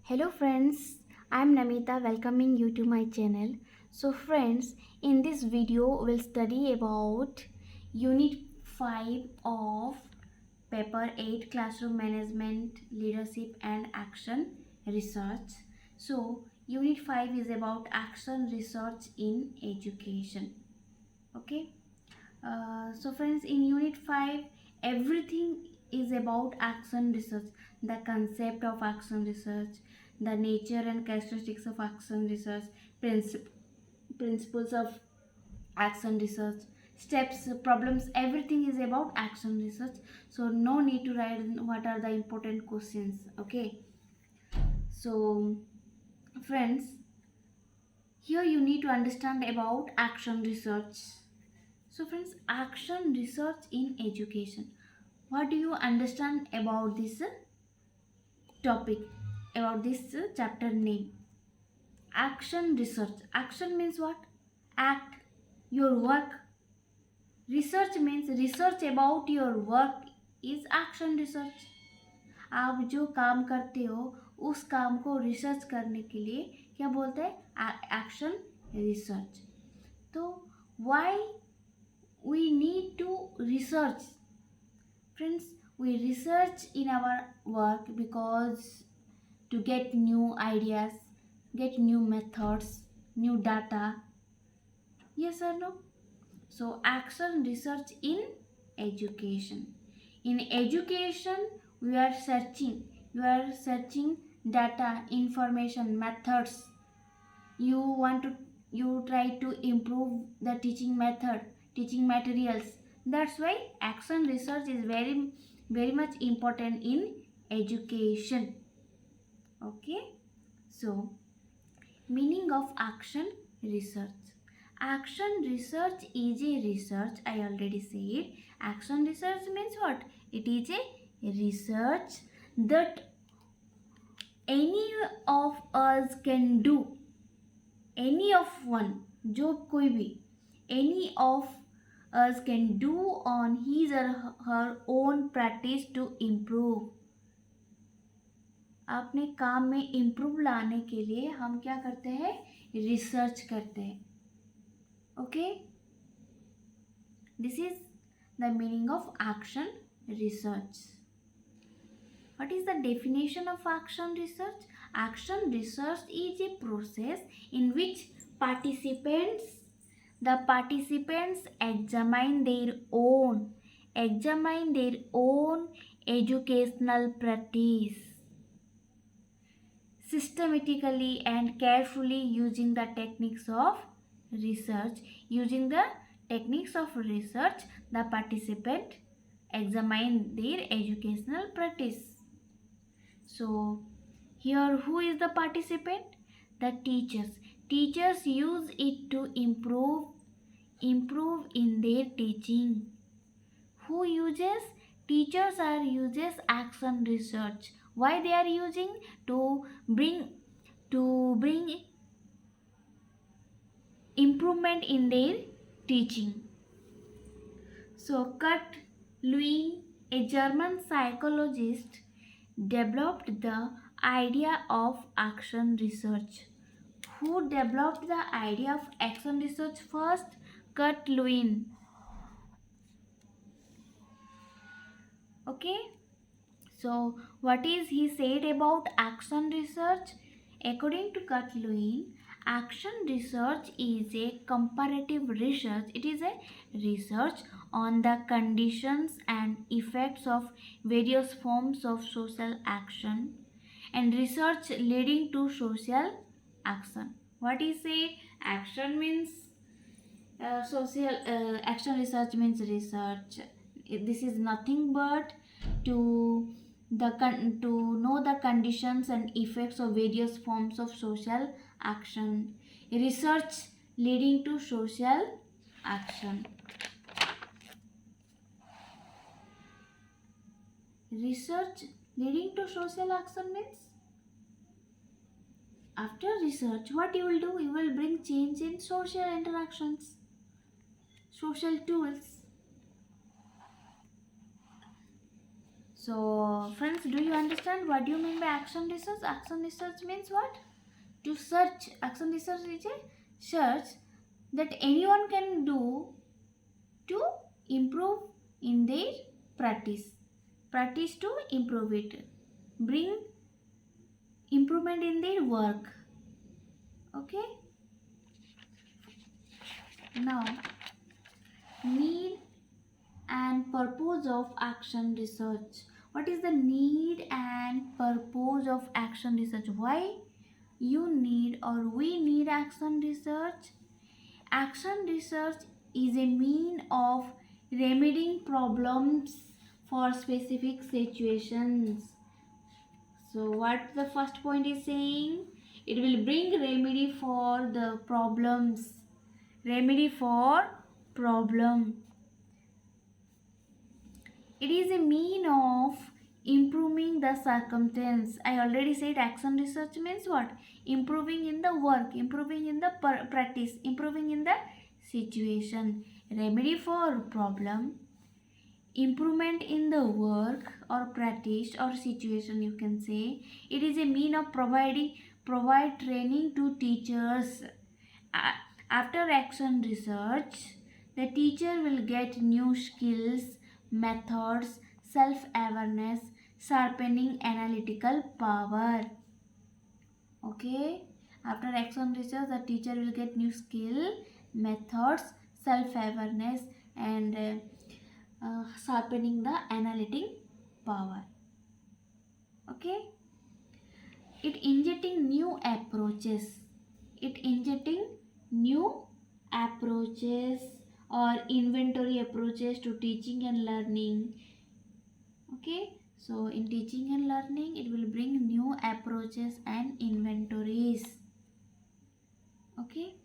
Hello friends, I'm Namita welcoming you to my channel. So friends, in this video we'll study about Unit 5 of Paper 8 Classroom Management, Leadership and Action Research. So Unit 5 is about action research in education. Okay. So friends, in Unit 5, everything is about action research. The concept of action research, the nature and characteristics of action research, principles of action research, steps, problems, everything is about action research. So no need to write what are the important questions. Okay. So friends, here you need to understand about action research. So friends, action research in education. What do you understand about this topic, about this chapter name? Action research. Action means what? Act, your work. Research means research about your work is action research. आप जो काम करते हो उस काम को research करने के लिए क्या बोलते हैं? Action research. तो why we need to research? Friends, we research in our work because to get new ideas, get new methods, new data. Yes or no? So, action research in education. In education, we are searching. You are searching data, information, methods. You try to improve the teaching method, teaching materials. That's why action research is very much important in education. Okay. So meaning of action research. Action research is a research, I already said. Action research means what? It is a research that any of us can do. Any of one, जो कोई भी, any of us can do on his or her own practice to improve. अपने काम में improve लाने के लिए हम क्या करते हैं? रिसर्च करते हैं. Okay, this is the meaning of action research. What is the definition of action research? Action research is a process in which the participants examine their own educational practice systematically and carefully using the techniques of research. Using the techniques of research, the participant examine their educational practice. So here, who is the participant? The teachers. Teachers use it to improve in their teaching. Who uses? Teachers are uses action research. Why they are using? To bring improvement in their teaching. So Kurt Lewin, a German psychologist, developed the idea of action research. Who developed the idea of action research first? Kurt Lewin. Okay. So what is he said about action research? According to Kurt Lewin, action research is a comparative research. It is a research on the conditions and effects of various forms of social action and research leading to social action. What is it? Action means social action research means research. This is nothing but to to know the conditions and effects of various forms of social action. Research leading to social action. Research leading to social action means after research, what you will do? You will bring change in social interactions, social tools. So friends, do you understand what do you mean by action research? Action research means what? To search. Action research is a search that anyone can do to improve in their practice. Practice to improve it. Bring improvement in their work. Okay. Now, need and purpose of action research. What is the need and purpose of action research? Why you need or we need action research? Action research is a mean of remedying problems for specific situations. So what the first point is saying, it will bring remedy for the problems. Remedy for problem. It is a mean of improving the circumstance. I already said action research means what? Improving in the work, improving in the practice, improving in the situation. Remedy for problem, improvement in the work or practice or situation, you can say. It is a mean of provide training to teachers. After action research, the teacher will get new skills, methods, self-awareness, sharpening analytical power. Okay. After action research, the teacher will get new skill, methods, self-awareness, and sharpening the analytic power. Okay. It injecting new approaches. It injecting new approaches or inventory approaches to teaching and learning. Okay, so in teaching and learning, it will bring new approaches and inventories. Okay,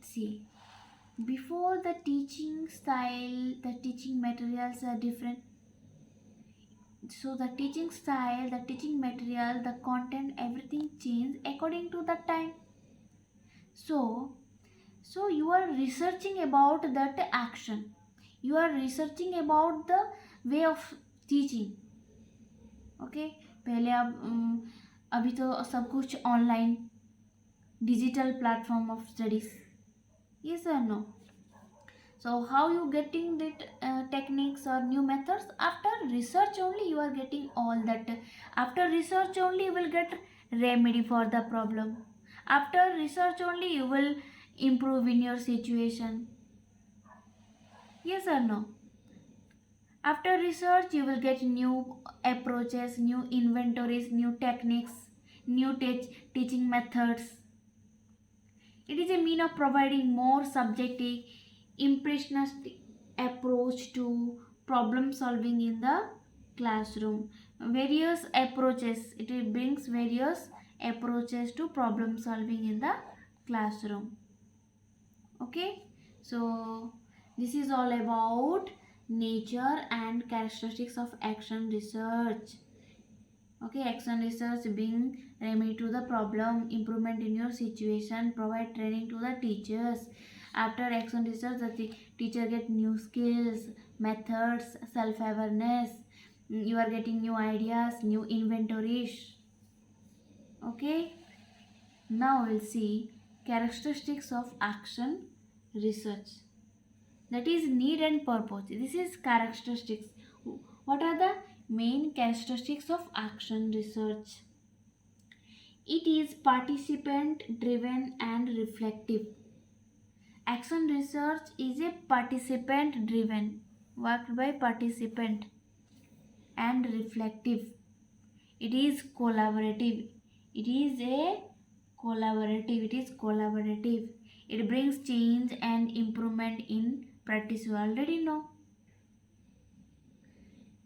see, before the teaching style, the teaching materials are different. So the teaching style, the teaching material, the content, everything change according to the time. So you are researching about that action, you are researching about the way of teaching. Okay पहले अब अभी तो सब कुछ online digital platform of studies, yes or no? So how you getting that techniques or new methods? After research only you are getting all that. After research only you will get remedy for the problem. After research only you will improve in your situation, yes or no? After research you will get new approaches, new inventories, new techniques, new teaching methods. It is a mean of providing more subjective, impressionistic approach to problem solving in the classroom. Various approaches, it brings various approaches to problem solving in the classroom. Okay, so this is all about nature and characteristics of action research. Okay, action research bring remedy to the problem, improvement in your situation, provide training to the teachers. After action research, the teacher get new skills, methods, self-awareness. You are getting new ideas, new inventories. Okay, now we'll see characteristics of action research. That is need and purpose. This is characteristics. What are the main characteristics of action research? It is participant driven and reflective. Action research is a participant driven, worked by participant, and reflective. It is collaborative. It is a collaborative. It is collaborative. It brings change and improvement in practice. You already know.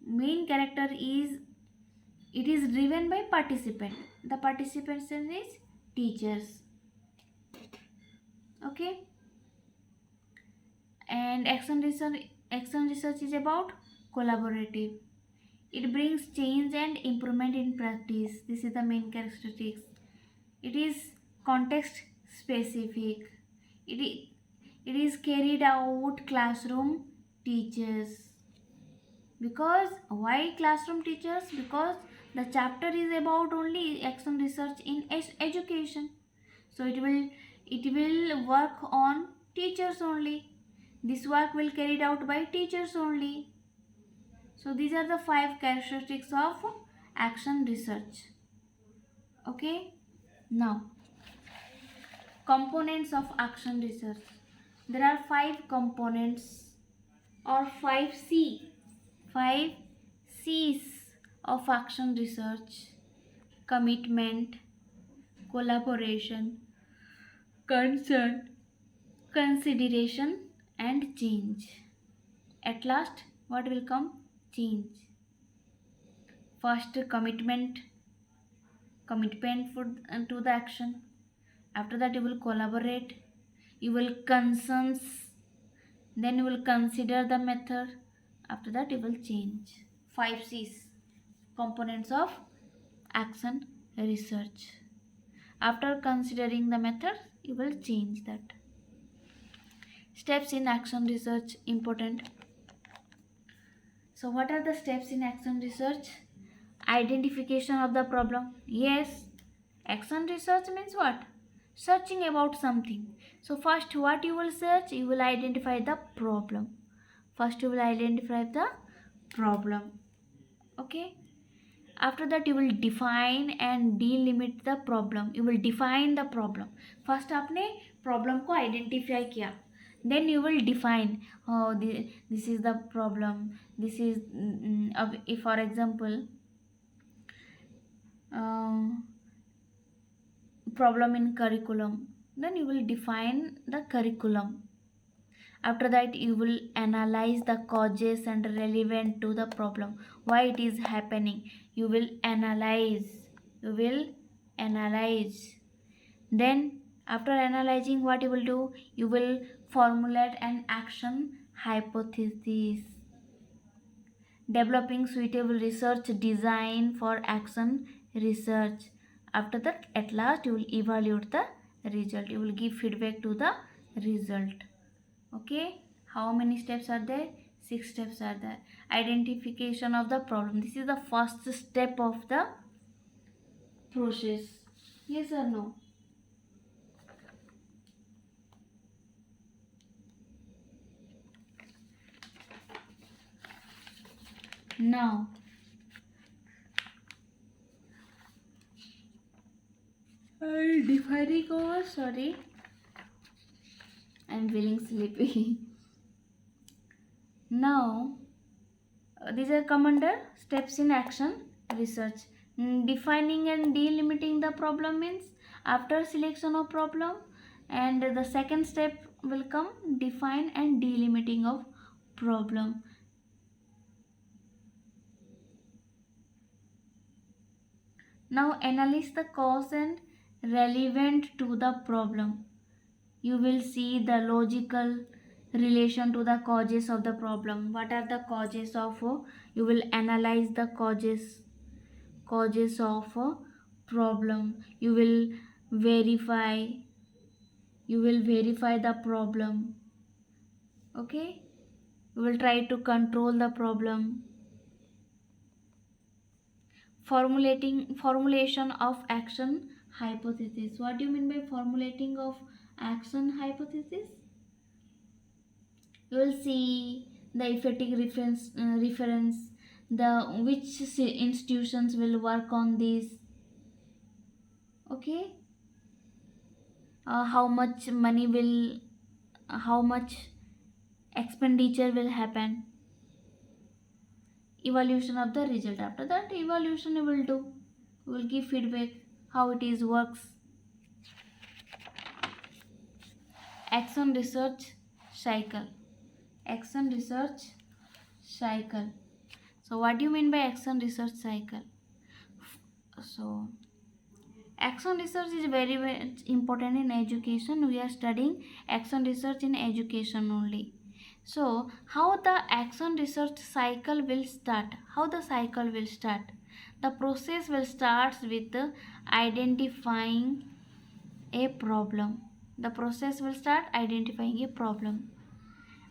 Main character is, it is driven by participant. The participants is teachers. Okay. And action research is about collaborative. It brings change and improvement in practice. This is the main characteristics. It is context specific. It is carried out classroom teachers. Because why classroom teachers? Because the chapter is about only action research in education. So it will work on teachers only. This work will carried out by teachers only. So these are the 5 characteristics of action research. Okay. Now, components of action research. There are 5 components, or 5C. 5 C's of action research: commitment, collaboration, concern, consideration, and change. At last, what will come? Change. First, commitment to the action. After that, you will collaborate, you will concerns, then you will consider the method. After that, you will change. 5 C's, components of action research. After considering the method, you will change that. Steps in action research, important. So what are the steps in action research? Identification of the problem. Yes, action research means what? Searching about something. So first, what you will search? You will identify the problem. First, you will identify the problem. Okay. After that, you will define and delimit the problem. You will define the problem. First आपने problem को identify किया, then you will define, oh, this is the problem. This is if for example problem in curriculum, then you will define the curriculum. After that, you will analyze the causes and relevant to the problem, why it is happening. You will analyze. Then after analyzing, what you will do? You will formulate an action hypothesis, developing suitable research design for action research. After that, at last, you will evaluate the result. You will give feedback to the result. Okay, how many steps are there? 6 steps are there. Identification of the problem, this is the first step of the process. Yes or no? Now, defining over, sorry, I'm feeling sleepy. Now, these are come under steps in action research. Defining and delimiting the problem means after selection of problem, and the second step will come define and delimiting of problem. Now analyze the cause and relevant to the problem. You will see the logical relation to the causes of the problem. What are the causes of? You will analyze the causes of a problem. You will verify the problem. Okay, you will try to control the problem. Formulation of action hypothesis. What do you mean by formulating of action hypothesis? You will see the effective reference, the which institutions will work on this. Okay, how much money will, how much expenditure will happen. Evaluation of the result. After that evaluation, you will do, you will give feedback how it is works. Action research cycle. So what do you mean by action research cycle? So action research is very, very important in education. We are studying action research in education only. So how the action research cycle will start? The process will start with identifying a problem.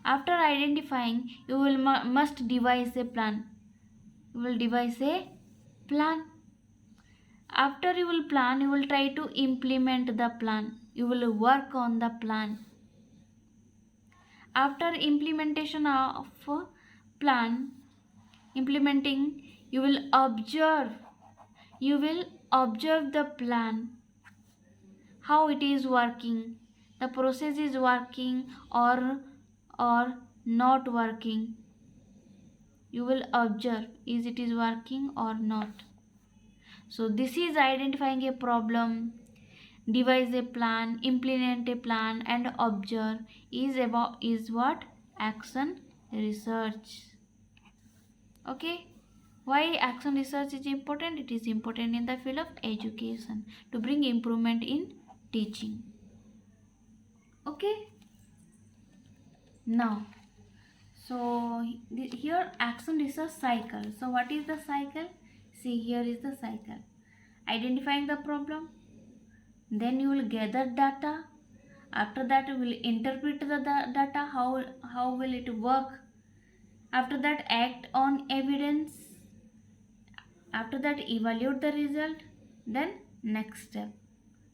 After identifying, you will must devise a plan. You will devise a plan. After you will plan, you will try to implement the plan. You will work on the plan. After implementation of plan, implementing, you will observe. You will observe the plan, how it is working, the process is working or not working. You will observe is it is working or not. So this is identifying a problem, devise a plan, implement a plan, and observe is what action research. Okay. Why action research is important? It is important in the field of education to bring improvement in teaching. Okay. Now, so here action research cycle. So what is the cycle? See, here is the cycle. Identifying the problem, then you will gather data. After that you will interpret the data, how will it work. After that act on evidence. After that evaluate the result. Then next step.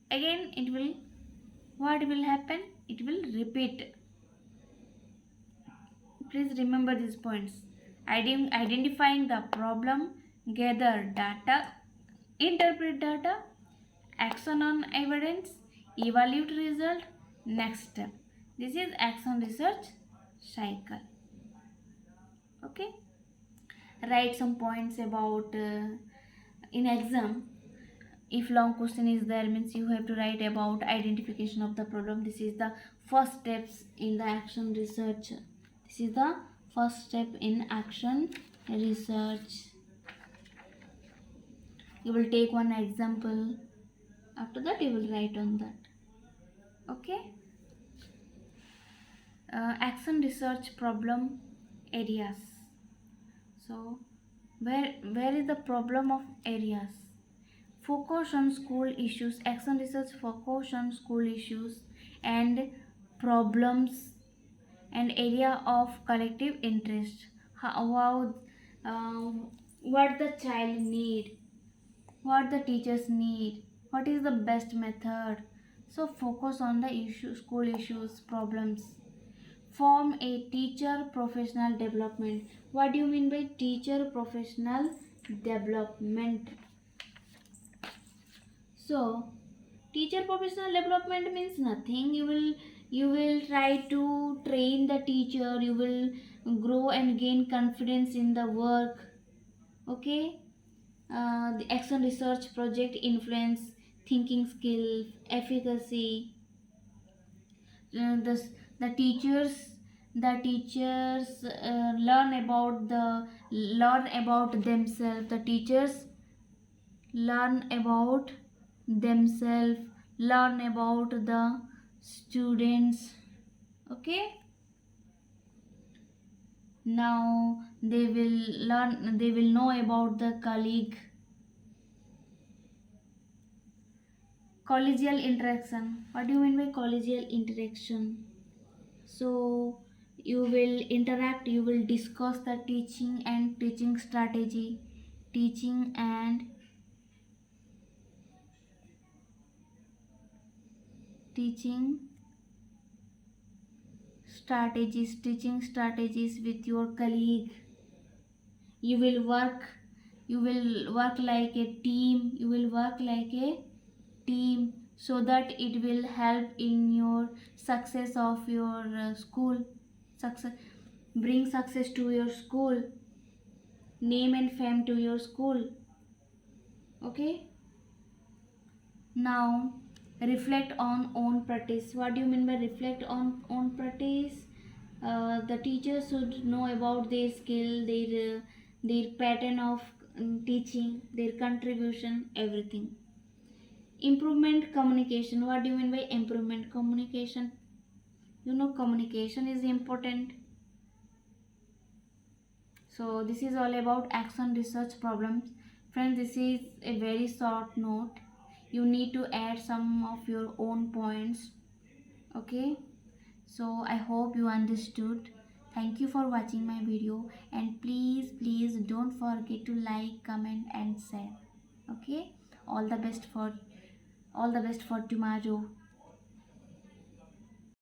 Again it will, what will happen? It will repeat. Please remember these points. Identifying the problem, gather data, interpret data, action on evidence, evaluate result, next step. This is action research cycle. Okay. Write some points about in exam. If long question is there, means you have to write about identification of the problem. This is the first steps in the action research. This is the first step in action research. You will take one example. After that you will write on that. Okay. Action research problem areas. So where is the problem of areas? Focus on school issues. Action research focus on school issues and problems and area of collective interest. How what the child need, what the teachers need, what is the best method. So focus on the issue, school issues, problems. Form a teacher professional development. What do you mean by teacher professional development? So teacher professional development means nothing. You will try to train the teacher. You will grow and gain confidence in the work. Okay. The action research project influence thinking skill, efficacy. The teachers learn about themselves. The teachers learn about themselves, learn about the students. Okay. Now they will know about the collegial interaction. What do you mean by collegial interaction? So you will interact, you will discuss the teaching strategy, teaching and teaching teaching strategies with your colleague. You will work like a team. You will work like a team, so that it will help in your success of your school. Success, bring success to your school, name and fame to your school. Okay. Now reflect on own practice. What do you mean by reflect on own practice? The teachers should know about their skill, their pattern of teaching, their contribution, everything. Improvement communication. What do you mean by improvement communication? Communication is important. So this is all about action research problems. Friends, this is a very short note. You need to add some of your own points. Okay. So I hope you understood. Thank you for watching my video, and please don't forget to like, comment and share. Okay, all the best for tomorrow.